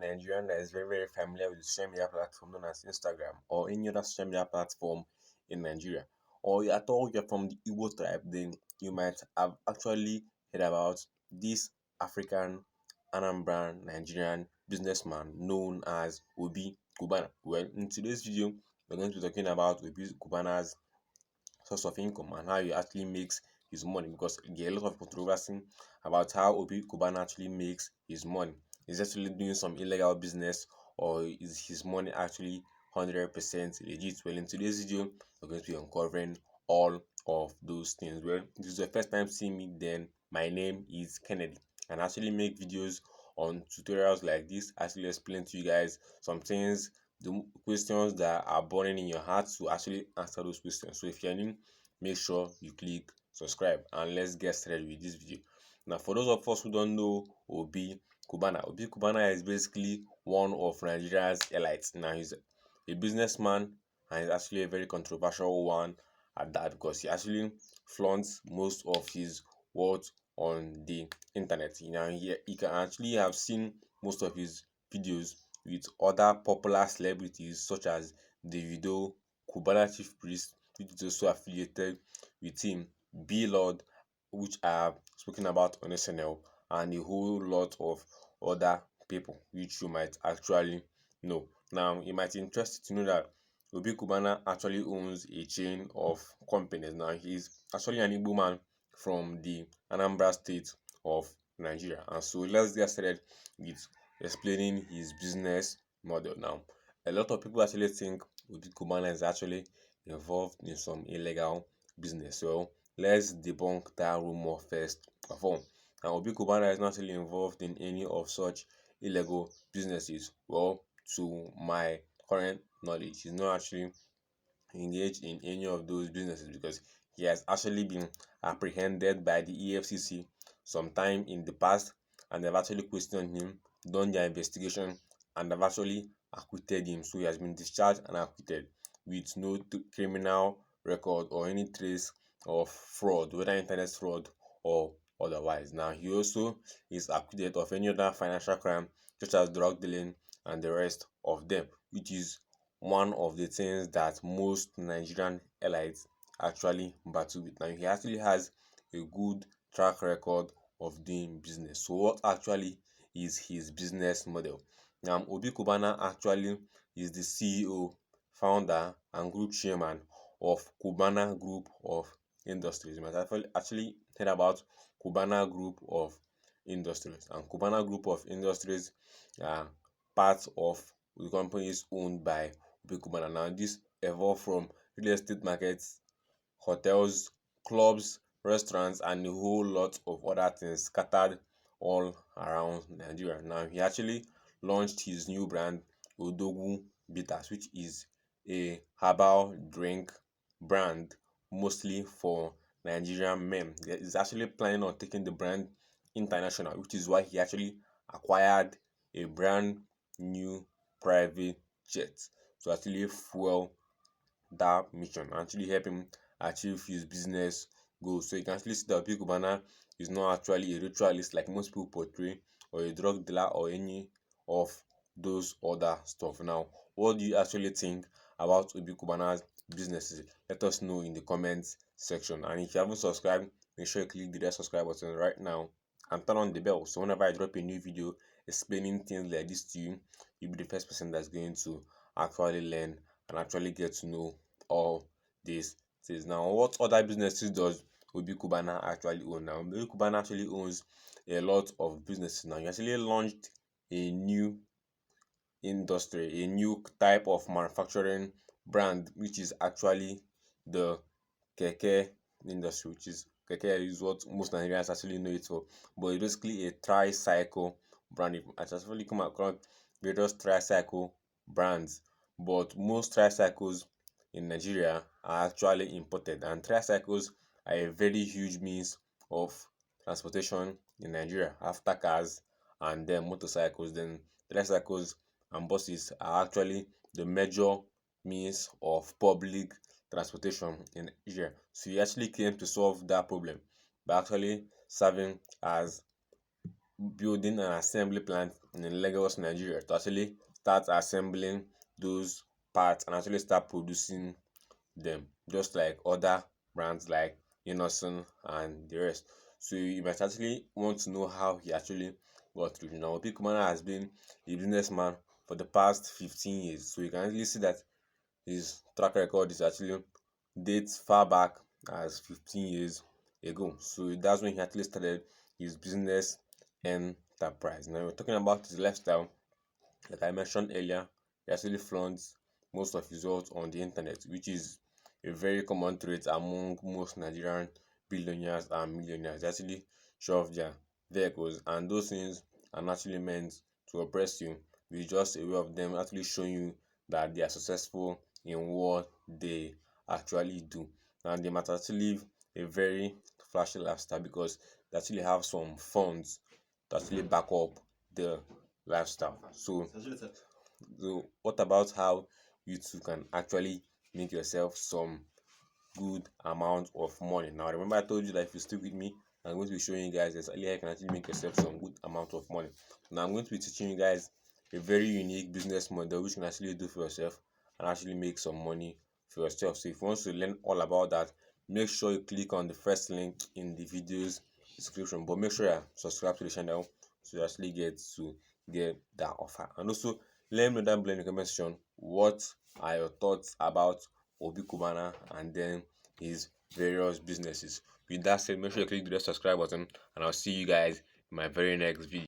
Nigerian that is very familiar with the social media platform known as Instagram or any other social media platform in Nigeria, or at all you're from the Igbo tribe, then you might have actually heard about this African Anambra Nigerian businessman known as Obi Cubana. Well, in today's video, we're going to be talking about Obi Cubana's source of income and how he actually makes his money, because there are a lot of controversy about how Obi Cubana actually makes his money. Is he actually doing some illegal business, or is his money actually 100% legit? Well, in today's video, we're going to be uncovering all of those things. Well, this is the first time seeing me, then my name is Kennedy, and I actually make videos on tutorials like this. I actually explain to you guys some things, the questions that are burning in your heart, to actually answer those questions. So if you're new, make sure you click subscribe, and let's get started with this video. Now, for those of us who don't know Obi Cubana is basically one of Nigeria's elites. Now, he's a businessman, and he's actually a very controversial one at that, because he actually flaunts most of his wealth on the internet. You can actually have seen most of his videos with other popular celebrities such as Davido, Cubana Chief Priest, which is also affiliated with him, Blord, which I have spoken about on SNL, and a whole lot of other people which you might actually know. Now, it might interest you to know that Obi Cubana actually owns a chain of companies. Now, he's actually an Igbo man from the Anambra state of Nigeria. And so let's get started with explaining his business model. Now, a lot of people actually think Obi Cubana is actually involved in some illegal business. So let's debunk that rumor first of all. Now, Obi Cubana is not actually involved in any of such illegal businesses. Well, to my current knowledge, he's not actually engaged in any of those businesses, because he has actually been apprehended by the efcc sometime in the past, and they've actually questioned him, done their investigation, and they've actually acquitted him. So he has been discharged and acquitted with no criminal record or any trace of fraud, whether internet fraud or otherwise. Now, he also is acquitted of any other financial crime such as drug dealing and the rest of them, which is one of the things that most Nigerian elites actually battle with. Now, he actually has a good track record of doing business. So what actually is his business model? Now, Obi Cubana actually is the CEO, founder, and group chairman of Cubana Group of Industries. You might have actually heard about Cubana Group of Industries, and Cubana Group of Industries are part of the companies owned by Obi Cubana. Now, this evolved from real estate markets, hotels, clubs, restaurants, and a whole lot of other things scattered all around Nigeria. Now, he actually launched his new brand, Odogwu Bitters, which is a herbal drink brand mostly for Nigerian men. He's actually planning on taking the brand international, which is why he actually acquired a brand new private jet to actually fuel that mission and actually help him achieve his business goals. So you can actually see that Obi Cubana is not actually a ritualist like most people portray, or a drug dealer, or any of those other stuff. Now, what do you actually think about Obi Cubana's businesses? Let us know in the comments section. And if you haven't subscribed, make sure you click the red subscribe button right now and turn on the bell, so whenever I drop a new video explaining things like this to you, you'll be the first person that's going to actually learn and actually get to know all these things. Now, what other businesses does Obi Cubana actually own? Now, Obi Cubana actually owns a lot of businesses. Now, he actually launched a new industry, a new type of manufacturing brand, which is actually the keke industry, which is keke is what most Nigerians actually know it for, but it's basically a tricycle brand. I actually come across various tricycle brands, but most tricycles in Nigeria are actually imported, and tricycles are a very huge means of transportation in Nigeria after cars and then motorcycles. Then tricycles and buses are actually the major means of public transportation in Nigeria. So he actually came to solve that problem by actually serving as building an assembly plant in Lagos, Nigeria, to actually start assembling those parts and actually start producing them, just like other brands like Innocent and the rest. So you might actually want to know how he actually got rich. Now, Obi Cubana has been a businessman for the past 15 years, so you can actually see that his track record is actually dates far back as 15 years ago. So that's when he actually started his business enterprise. Now we're talking about his lifestyle. Like I mentioned earlier, he actually flaunts most of his wealth on the internet, which is a very common trait among most Nigerian billionaires and millionaires. They actually show off their vehicles, and those things are naturally meant to oppress you. It's just a way of them actually showing you that they are successful in what they actually do. And they might actually live a very flashy lifestyle because they actually have some funds to actually back up the lifestyle. So what about how you too can actually make yourself some good amount of money? Now, remember I told you that if you stick with me, I'm going to be showing you guys exactly how you can actually make yourself some good amount of money. Now, I'm going to be teaching you guys a very unique business model which you can actually do for yourself and actually make some money for yourself. So, if you want to learn all about that, make sure you click on the first link in the video's description. But make sure you subscribe to the channel so you actually get that offer. And also, let me know down below in the comment section what are your thoughts about Obi Cubana and then his various businesses. With that said, make sure you click the subscribe button and I'll see you guys in my very next video.